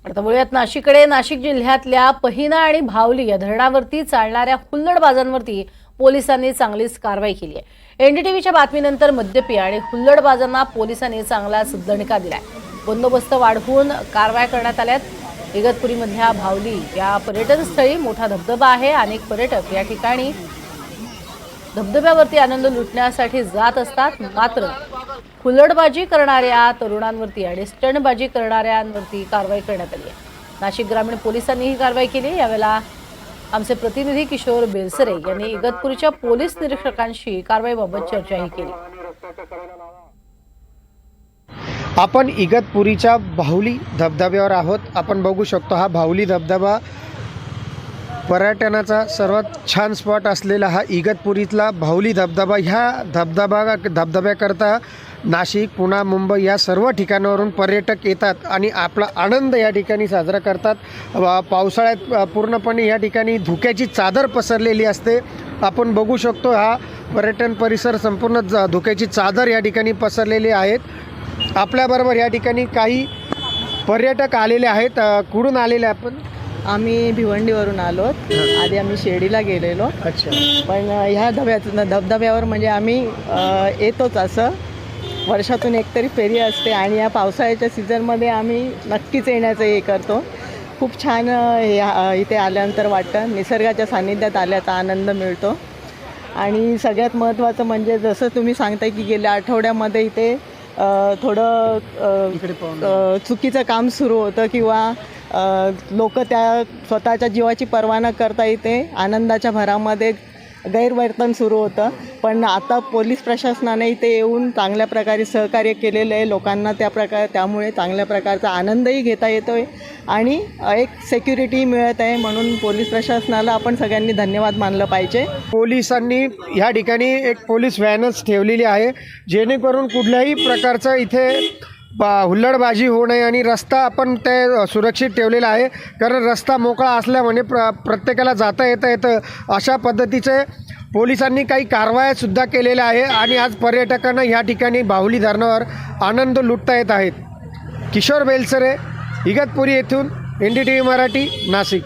आता वळूयात नाशिककडे. नाशिक जिल्ह्यातल्या पहिना आणि भावली या धरणावरती चालणाऱ्या हुल्लडबाजांवरती पोलिसांनी चांगलीच कारवाई केली आहे. एनडीटीव्हीच्या बातमीनंतर मद्यपी आणि हुल्लडबाजांना पोलिसांनी चांगलाच दणका दिलाय. बंदोबस्त वाढवून कारवाया करण्यात आल्यात. इगतपुरीमधल्या भावली या पर्यटन स्थळी मोठा धबधबा आहे. अनेक पर्यटक या ठिकाणी धबधब्यावरती आनंद लुटण्यासाठी जात असतात. मात्र हुल्लडबाजी करणाऱ्या तरुणांवरती आणि स्टंटबाजी करणाऱ्यांवरती कारवाई करण्यात आली आहे. नाशिक ग्रामीण पोलिसांनी ही कारवाई केली. यावेळेला आमचे प्रतिनिधी किशोर बेलसरे यांनी इगतपुरीच्या पोलीस निरीक्षकांशी कारवाईबाबत चर्चाही केली. आपण इगतपुरीच्या भावली धबधब्यावर आहोत. आपण बघू शकतो हा भावली धबधबा पर्यटनाचा सर्वात छान स्पॉट असलेला हा इगतपुरीतला भावली धबधबा. ह्या धबधब्याकरता नाशिक, पुणे, मुंबई या सर्व ठिकाणावरून पर्यटक येतात आणि आपला आनंद या ठिकाणी साजरा करतात. पावसाळ्यात पूर्णपणे या ठिकाणी धुक्याची चादर पसरलेली असते. आपण बघू शकतो हा पर्यटन परिसर संपूर्ण धुक्याची चादर या ठिकाणी पसरलेली आहेत. आपल्याबरोबर या ठिकाणी काही पर्यटक आलेले आहेत. कुठून आलेले आपण? आम्ही भिवंडीवरून आलो. आधी आम्ही शिर्डीला गेलेलो. अच्छा. पण ह्या धबधब्यावर म्हणजे आम्ही येतोच. असं वर्षातून एकतरी फेरी असते आणि या पावसाळ्याच्या सीझनमध्ये आम्ही नक्कीच येण्याचं हे करतो. खूप छान इथे आल्यानंतर वाटतं. निसर्गाच्या सान्निध्यात आल्याचा आनंद मिळतो. आणि सगळ्यात महत्त्वाचं म्हणजे जसं तुम्ही सांगताय की गेल्या आठवड्यामध्ये इथे थोडं चुकीचं काम सुरू होतं किंवा लोक त्या स्वतःच्या जीवाची पर्वा न करता इथे आनंदाच्या भरामध्ये गैरवर्तन सुरू होतं. पण आता पोलीस प्रशासनाने इथे येऊन चांगल्या प्रकारे सहकार्य केलेलं आहे लोकांना. त्यामुळे चांगल्या प्रकारचा आनंदही घेता येतो आहे आणि एक सिक्युरिटी मिळत आहे. म्हणून पोलीस प्रशासनाला आपण सगळ्यांनी धन्यवाद मानलं पाहिजे. पोलिसांनी ह्या ठिकाणी एक पोलीस व्हॅनच ठेवलेली आहे जेणेकरून कुठल्याही प्रकारचं इथे हुल्लडबाजी होऊ नये आणि रस्ता आपण ते सुरक्षित ठेवलेला आहे. कारण रस्ता मोकळा असल्यामुळे प्रत्येकाला जाता येतं. अशा पद्धतीचे पोलिसांनी काही कारवायासुद्धा केलेल्या आहे आणि आज पर्यटकांना ह्या ठिकाणी भावली धरणावर आनंद लुटता येत आहेत. किशोर बेलसरे, इगतपुरी येथून, एनडीटीव्ही मराठी, नाशिक.